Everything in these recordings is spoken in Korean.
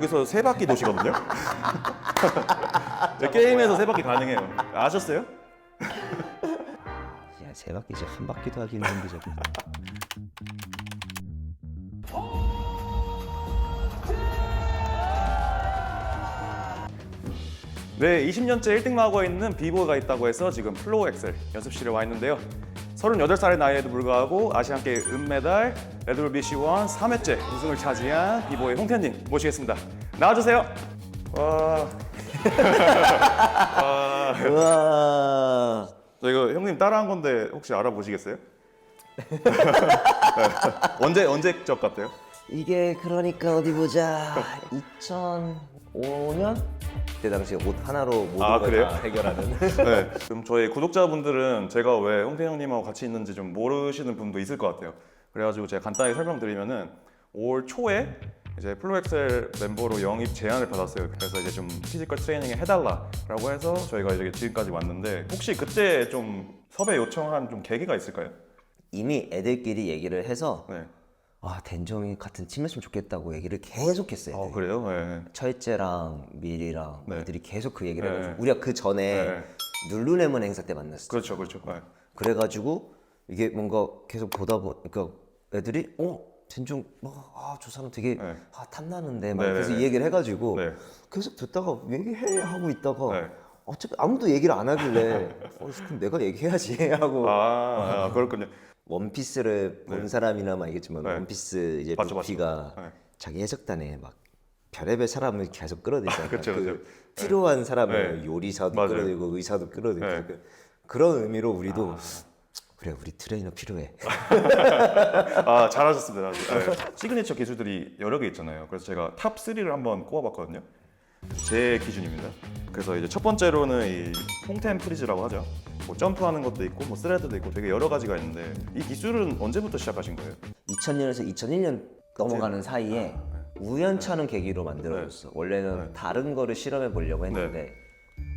여기서 세 바퀴 도시거든요. 게임에서 세 바퀴 가능해요. 아셨어요? 야, 세 바퀴 한 바퀴도 하기 힘든데 저거. 네, 20년째 1등만 하고 있는 비보이가 있다고 해서 지금 플로우 엑셀 연습실에 와 있는데요. 38살의 나이에도 불구하고 아시안게임 은메달, 레드불 BC1 3회째 우승을 차지한 비보이 홍태현님 모시겠습니다. 나와주세요. 와. 와. 우와. 저 이거 형님 따라한 건데 혹시 알아보시겠어요? 언제적 같아요? 이게 그러니까 어디 보자. 2005년? 그때 당시에 옷 하나로 모든 아, 걸 그래요? 다 해결하는. 네. 그럼 저희 구독자분들은 제가 왜 홍태현 형님하고 같이 있는지 좀 모르시는 분도 있을 것 같아요. 그래가지고 제가 간단히 설명드리면은 올 초에 이제 플로엑셀 멤버로 영입 제안을 받았어요. 그래서 이제 좀 피지컬 트레이닝 해달라라고 해서 저희가 이제 지금까지 왔는데 혹시 그때 좀 섭외 요청한 좀 계기가 있을까요? 이미 애들끼리 얘기를 해서 네. 아, 댄정이 같은 팀이었으면 좋겠다고 얘기를 계속했어요. 아, 그래요? 네. 철재랑 밀이랑 네. 애들이 계속 그 얘기를 네. 해가지고 우리가 그 전에 네. 룰루레몬 행사 때 만났어요. 그렇죠, 그렇죠. 네. 그래가지고 이게 뭔가 계속 보다 보니까 애들이 댄정 저 사람 되게 네. 탐나는데 막 네, 그래서 네, 이 얘기를 해가지고 네. 계속 듣다가 얘기해 하고 있다가 네. 어차피 아무도 얘기를 안 하길래 그럼 내가 얘기해야지 하고 그렇군요. 원피스를 본 네. 사람이나마 알겠지만 네. 원피스 이제 맞죠, 루피가 네. 자기 해적단에 막 별의별 사람을 계속 끌어들이잖아요. 그쵸, 그쵸. 필요한 사람을 네. 요리사도 맞아요. 끌어들이고 의사도 끌어들이고 네. 그런 의미로 우리도 그래 우리 트레이너 필요해. 아, 잘하셨습니다. 네. 시그니처 기술들이 여러 개 있잖아요. 그래서 제가 탑 3를 한번 꼽아봤거든요. 제 기준입니다. 그래서 이제 첫 번째로는 이 퐁텐 프리즈라고 하죠. 뭐 점프하는 것도 있고 뭐 스레드도 있고 되게 여러 가지가 있는데 이 기술은 언제부터 시작하신 거예요? 2000년에서 2001년 넘어가는 사이에 우연찮은 계기로 만들어졌어. 원래는 다른 거를 실험해 보려고 했는데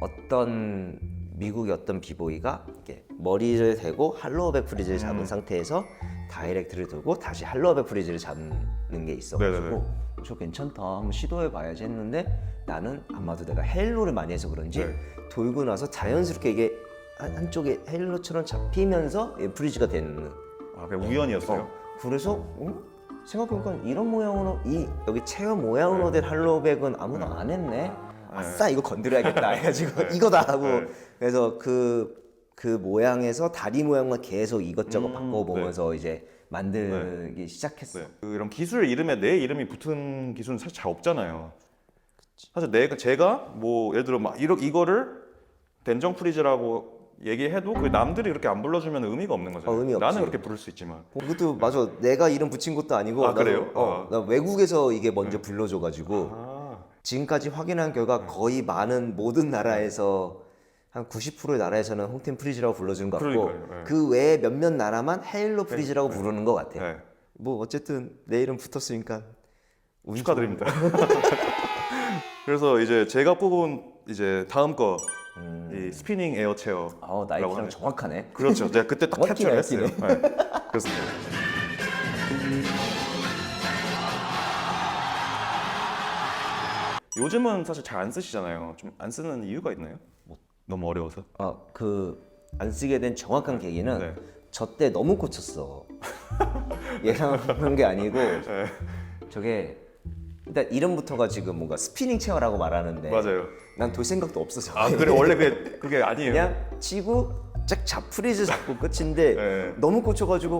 어떤 미국의 어떤 비보이가 이렇게 머리를 대고 할로우백 프리즈를 잡은 상태에서 다이렉트를 들고 다시 할로우백 프리즈를 잡는 게 있어가지고 네네네. 저 괜찮다 한번 시도해 봐야지 했는데 나는 아마도 내가 헤일로를 많이 해서 그런지 네. 돌고 나서 자연스럽게 이게 한쪽에 헤일로처럼 잡히면서 프리즈가 되는 아, 그냥 우연이었어요? 그래서 생각해보니까 이런 모양으로 여기 체험 모양으로 된 할로우백은 아무도 안 했네. 아싸 이거 건드려야겠다 해가지고 이거다 하고 네. 그래서 그 모양에서 다리 모양만 계속 이것저것 바꿔보면서 이제 만들기 시작했어. 네. 이런 기술 이름에 내 이름이 붙은 기술은 사실 잘 없잖아요. 사실 제가 뭐 예를 들어 막 이거를 댄정 프리즈라고 얘기해도 그 남들이 그렇게 안 불러주면 의미가 없는 거잖아요. 의미 없지. 나는 그렇게 부를 수 있지만. 그것도 맞아. 내가 이름 붙인 것도 아니고 아, 그래요? 나 외국에서 이게 먼저 불러줘가지고 아, 지금까지 확인한 결과 거의 많은 모든 나라에서 한 90%의 나라에서는 홍텐 프리즈라고 불러주는 것 같고 그러니까요, 네. 그 외에 몇몇 나라만 헤일로 프리즈라고 부르는 것 같아. 네. 뭐 어쨌든 내 이름 붙었으니까 운 축하드립니다. 그래서 이제 제가 뽑은 이제 다음 거 이 스피닝 에어 체어. 나이키랑 정확하네. 그렇죠. 제가 그때 딱 정확히 캡처를 했어요. 네. 나이키네. 그렇습니다. 요즘은 사실 잘 안 쓰시잖아요. 좀 안 쓰는 이유가 있나요? 뭐 너무 어려워서? 안 쓰게 된 정확한 계기는 네. 저 때 너무 꽂혔어. 예상한 게 아니고 네. 저게 일단 이름부터가 지금 뭔가 스피닝 체어라고 말하는데 맞아요. 난 돌 생각도 없어서 아, 그래 원래 그게 아니에요. 그냥 치고 쫙 프리즈 잡고 끝인데 네. 너무 꽂혀가지고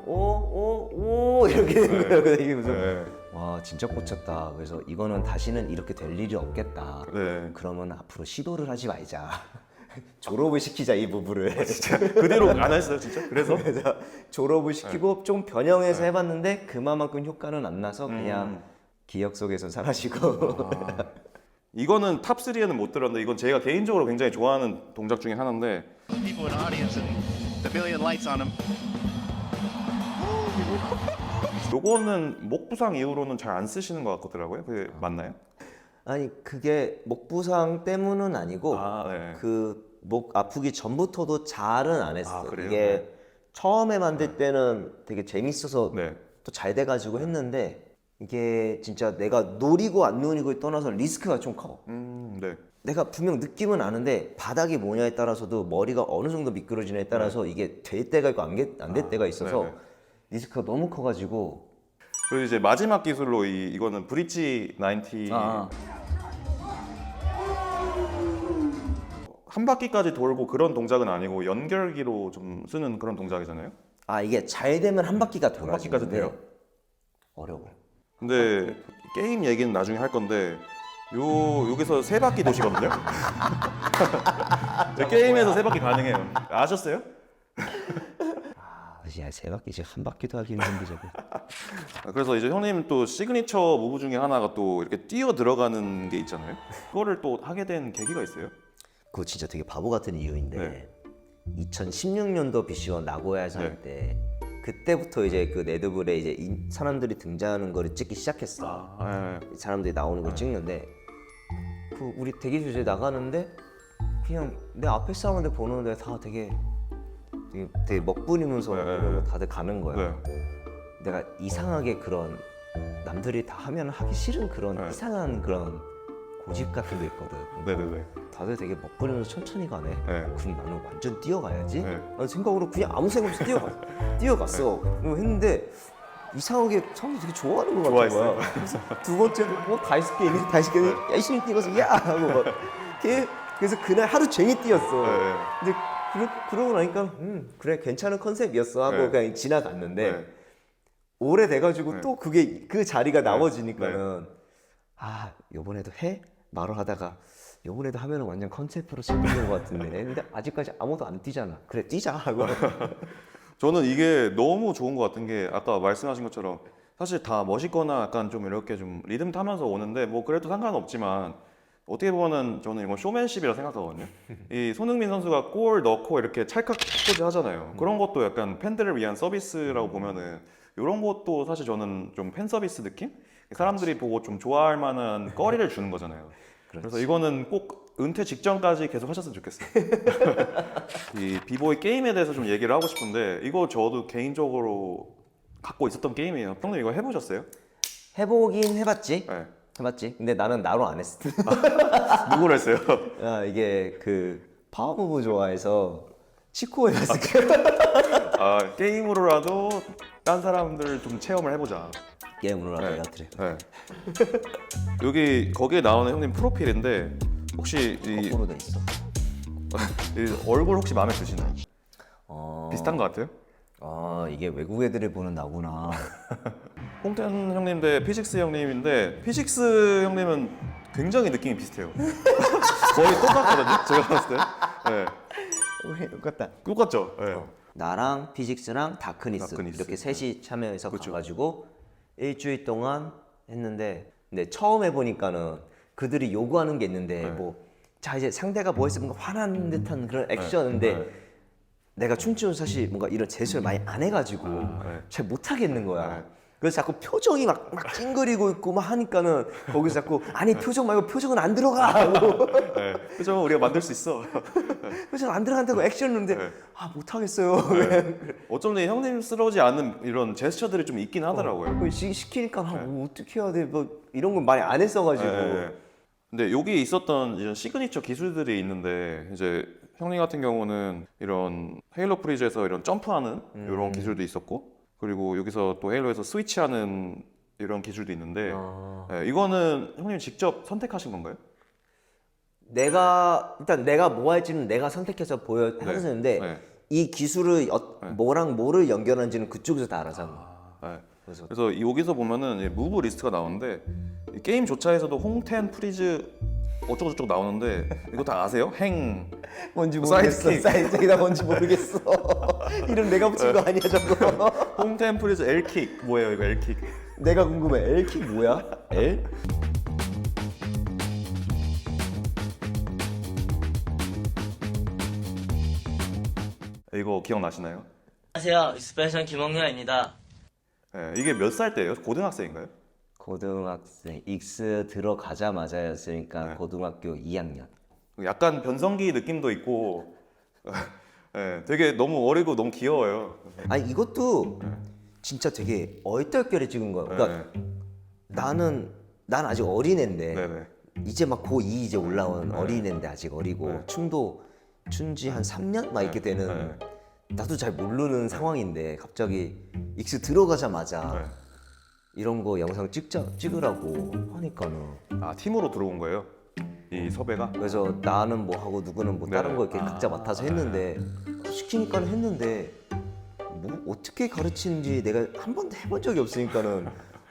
오 이렇게 된 거예요. 그래서 이게 무슨 네. 와 진짜 꽂혔다. 그래서 이거는 다시는 이렇게 될 일이 없겠다. 네. 그러면 앞으로 시도를 하지 말자. 졸업을 시키자 이 부부를. 진짜 그대로 안 하셨어요, 진짜? 그래서? 그래서 졸업을 시키고 좀 변형해서 해봤는데 그만큼 효과는 안 나서 그냥 기억 속에서 사라지고. 이거는 탑 3에는 못 들었는데 이건 제가 개인적으로 굉장히 좋아하는 동작 중에 하나인데 people in the audience and the million lights on them. 요거는 목 부상 이후로는 잘 안 쓰시는 것 같더라고요. 그게 맞나요? 아니 그게 목 부상 때문은 아니고 아, 네. 그 목 아프기 전부터도 잘은 안 했어. 아, 그래요? 이게 네. 처음에 만들 때는 되게 재밌어서 네. 또 잘 돼가지고 했는데 이게 진짜 내가 노리고 안 노리고에 떠나서 리스크가 좀 커. 네. 내가 분명 느낌은 아는데 바닥이 뭐냐에 따라서도 머리가 어느 정도 미끄러지냐에 따라서 이게 될 때가 있고 안 될 때가 있어서 네네. 리스크가 너무 커가지고 그리고 이제 마지막 기술로 이거는 브릿지 90 한 바퀴까지 돌고 그런 동작은 아니고 연결기로 좀 쓰는 그런 동작이잖아요. 이게 잘 되면 한 바퀴가 한 바퀴까지 돌아지는데 돼요. 어려워. 근데 게임 얘기는 나중에 할 건데 여기서 세 바퀴 도시거든요. 게임에서 세 바퀴 가능해요. 아셨어요? 야, 세 바퀴씩 한 바퀴도 하기 힘든데 저거. 그래서 이제 형님 또 시그니처 무브 중에 하나가 또 이렇게 뛰어 들어가는 게 있잖아요. 그거를 또 하게 된 계기가 있어요? 그거 진짜 되게 바보 같은 이유인데 네. 2016년도 BC1 나고야에서 할 때 그때부터 이제 그 레드불에 이제 사람들이 등장하는 거를 찍기 시작했어. 사람들이 나오는 걸 찍는데 그 우리 대기실에 나가는데 그냥 내 앞에 사람들 보는데 다 되게 먹부리면서 그러고 다들 가는 거야. 내가 이상하게 그런 남들이 다 하면 하기 싫은 그런 이상한 그런 고집 같은 게 있거든. 네네네. 다들 되게 먹부리면서 천천히 가네. 그럼 나는 완전 뛰어가야지. 네. 라는 생각으로 그냥 아무 생각 없이 뛰어갔어. 그랬는데 이상하게 사람들이 되게 좋아하는 것 같은 좋아했어요. 거야. 그래서 두 번째 다이스 게임이 열심히 뛰어서 야 하고 막 그래서 그날 하루 종일 뛰었어. 근데 그러고 나니까 그래 괜찮은 컨셉이었어 하고 그냥 지나갔는데 오래돼가지고 또 그게 그 자리가 나머지니까는 요번에도 해? 말을 하다가 요번에도 하면은 완전 컨셉으로 잡히는 것 같은데 근데 아직까지 아무도 안 뛰잖아. 그래 뛰자 하고. 저는 이게 너무 좋은 것 같은 게 아까 말씀하신 것처럼 사실 다 멋있거나 약간 좀 이렇게 좀 리듬 타면서 오는데 뭐 그래도 상관없지만 어떻게 보면은 저는 이건 쇼맨십이라 생각하거든요. 이 손흥민 선수가 골 넣고 이렇게 찰칵 포즈 하잖아요. 그런 것도 약간 팬들을 위한 서비스라고 보면은 이런 것도 사실 저는 좀 팬 서비스 느낌? 사람들이 보고 좀 좋아할 만한 거리를 주는 거잖아요. 그래서 이거는 꼭 은퇴 직전까지 계속 하셨으면 좋겠어요. 이 비보이 게임에 대해서 좀 얘기를 하고 싶은데 이거 저도 개인적으로 갖고 있었던 게임이에요. 형님 이거 해보셨어요? 해보긴 해봤지. 네. 해봤지. 근데 나는 나로 안 했어. 누구로 했어요? 이게 그 파워무브 좋아해서 치코에 갔을 거야. 게임으로라도 딴 사람들 좀 체험을 해보자. 게임으로라도 내가 드려. 여기 거기에 나오는 형님 프로필인데 혹시 거꾸로 돼 있어. 이 얼굴 혹시 마음에 드시나요? 비슷한 것 같아요? 이게 외국 애들이 보는 나구나. 홍텐 형님 대 피식스 형님인데 피식스 형님은 굉장히 느낌이 비슷해요. 거의 똑같거든요. 제가 봤을 때. 네. 똑같다. 똑같죠? 네. 나랑 피식스랑 다크니스 이렇게 셋이 참여해서 가가지고 일주일 동안 했는데 근데 처음 해보니까는 그들이 요구하는 게 있는데 자 이제 상대가 뭐 했으면 뭔가 화난 듯한 그런 액션인데 내가 춤추는 사실 뭔가 이런 제스처를 많이 안 해가지고 잘 못하겠는 거야. 그래서 자꾸 표정이 막 찡그리고 있고 막 하니까는 거기서 자꾸 아니 표정 말고 표정은 안 들어가 하고 표정은 우리가 만들 수 있어. 표정 안 들어간다고 액션인데 못하겠어요. 어쩌면 형님스러우지 않은 이런 제스처들이 좀 있긴 하더라고요. 시키니까 어떻게 해야 돼? 뭐 이런 건 많이 안 했어가지고. 근데 여기 있었던 이런 시그니처 기술들이 있는데 이제 형님 같은 경우는 이런 헤일로 프리즈에서 이런 점프하는 이런 기술도 있었고 그리고 여기서 또 헤일로에서 스위치하는 이런 기술도 있는데 이거는 형님 직접 선택하신 건가요? 일단 내가 뭐 할지는 내가 선택해서 보여주는데 이 기술을 뭐랑 뭐를 연결하는지는 그쪽에서 다 알아서 그래서 여기서 보면은 무브 리스트가 나오는데 이 게임 조차에서도 홍텐 프리즈 어쩌고저쩌고 나오는데 이거 다 아세요? 행 뭔지 모르겠어. 사이드킥이다 뭔지 모르겠어. 이름 내가 붙인 거 아니야 저거? 홍텐 프리즈 L킥 뭐예요 이거 L킥? 내가 궁금해. L킥 뭐야? L? 이거 기억나시나요? 안녕하세요. 익스프레션 김홍렬입니다. 이게 몇 살 때예요? 고등학생인가요? 고등학생 익스 들어가자마자였으니까 고등학교 2학년. 약간 변성기 느낌도 있고 되게 너무 어리고 너무 귀여워요. 아니 이것도 진짜 되게 얼떨결에 찍은 거야. 그러니까 난 아직 어린애인데 네네. 이제 막 고2 이제 올라온 어린애인데 아직 어리고 춤도 춘지 한 3년 막 이렇게 되는 나도 잘 모르는 상황인데 갑자기 익스 들어가자마자 이런 거 영상 찍으라고 하니까는 아 팀으로 들어온 거예요? 이 섭외가? 그래서 나는 뭐 하고 누구는 뭐 다른 거 이렇게 각자 맡아서 했는데 시키니까는 했는데 뭐 어떻게 가르치는지 내가 한 번도 해본 적이 없으니까는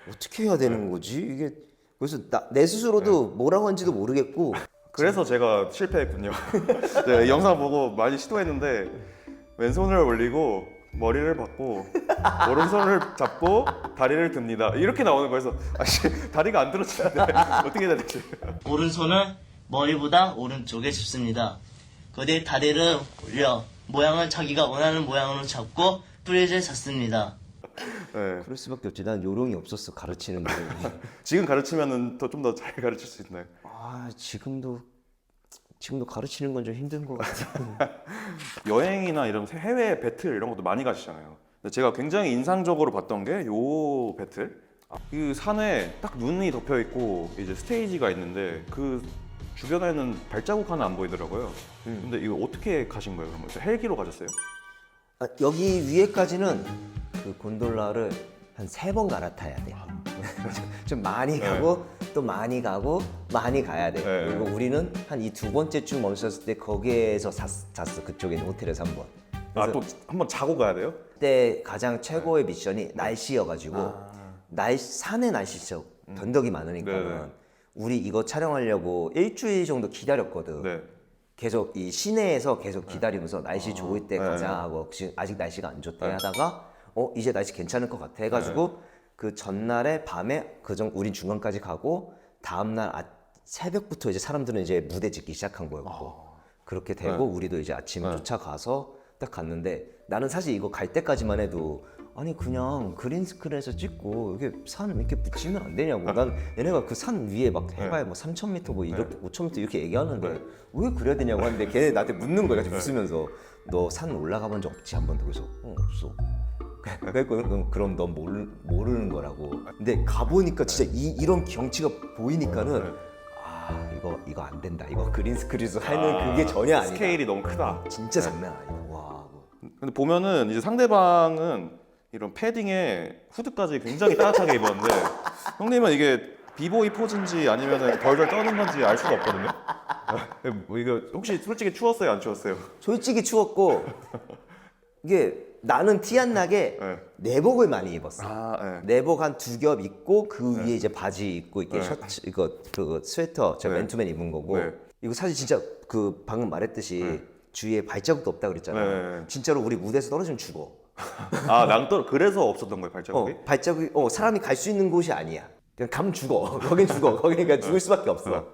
어떻게 해야 되는 거지 이게 그래서 내 스스로도 뭐라고 하는지도 모르겠고 그래서 제가 실패했군요. 네, 영상 보고 많이 시도했는데 왼손을 올리고 머리를 박고 오른손을 잡고 다리를 듭니다. 이렇게 나오는 거여서 아씨 다리가 안 들어지는데 어떻게 해야 되지? 오른손은 머리보다 오른쪽에 짚습니다. 그 뒤에 다리를 올려 모양을 자기가 원하는 모양으로 잡고 프리즈에 잡습니다. 네. 그럴 수밖에 없지 난 요령이 없었어 가르치는데 지금 가르치면은 좀 더 잘 가르칠 수 있나요? 아 지금도 가르치는 건 좀 힘든 것 같아 여행이나 이런 해외 배틀 이런 것도 많이 가시잖아요. 근데 제가 굉장히 인상적으로 봤던 게 요 배틀. 그 산에 딱 눈이 덮여 있고 이제 스테이지가 있는데 그 주변에는 발자국 하나 안 보이더라고요. 근데 이거 어떻게 가신 거예요? 그러면 헬기로 가셨어요? 아, 여기 위에까지는 그 곤돌라를 한 3번 갈아타야 돼. 좀 많이 가고 또 많이 가고 많이 가야 돼. 네. 그리고 우리는 한 이 2번째 쭉 멈췄을 때 거기에서 잤어. 그쪽에 있는 호텔에서 한 번. 아 또 한번 자고 가야 돼요? 그때 가장 최고의 미션이 날씨여가지고 산에 날씨죠. 변덕이 많으니까 네네. 우리 이거 촬영하려고 일주일 정도 기다렸거든. 네. 계속 이 시내에서 계속 기다리면서 날씨 좋을 때 네. 가자 하고 지금 아직 날씨가 안 좋대 하다가 이제 날씨 괜찮을 것 같아 해가지고 그 전날에 밤에 우린 중간까지 가고 다음날 새벽부터 이제 사람들은 이제 무대 짓기 시작한 거였고 그렇게 되고 우리도 이제 아침에 쫓아가서 딱 갔는데 나는 사실 이거 갈 때까지만 해도 아니 그냥 그린스크린에서 찍고 이게 산 이렇게 붙이면 안 되냐고 난 얘네가 그 산 위에 막 해봐야 뭐 3,000m 뭐 이렇게 5,000m 이렇게 얘기하는데 왜 그래야 되냐고 하는데 걔네 나한테 묻는 거야 웃으면서 너 산 올라가 본 적 없지 한 번도 그래서 없어 그럼 넌 모르는 거라고 근데 가보니까 진짜 이런 경치가 보이니까는 이거 안 된다 이거 그린스크린에서 하는 그게 전혀 아니다 스케일이 너무 크다. 진짜 장난 아니다 와 근데 보면은 이제 상대방은 이런 패딩에 후드까지 굉장히 따뜻하게 입었는데 형님은 이게 비보이 포즈인지 아니면 덜덜 떠는 건지 알 수가 없거든요. 뭐 이거 혹시 솔직히 추웠어요, 안 추웠어요? 솔직히 추웠고 이게 나는 티 안 나게 내복을 많이 입었어. 내복 한 2겹 입고 그 위에 이제 바지 입고 이렇게 셔츠 이거 그 스웨터 제가 맨투맨 입은 거고 이거 사실 진짜 그 방금 말했듯이 주위에 발자국도 없다 그랬잖아. 진짜로 우리 무대에서 떨어지면 죽어. 아, 그래서 없었던 거예요, 발자국이? 발자국이 사람이 갈 수 있는 곳이 아니야. 그냥 가면 죽어. 거긴 죽어. 거기니까 죽을 수밖에 없어.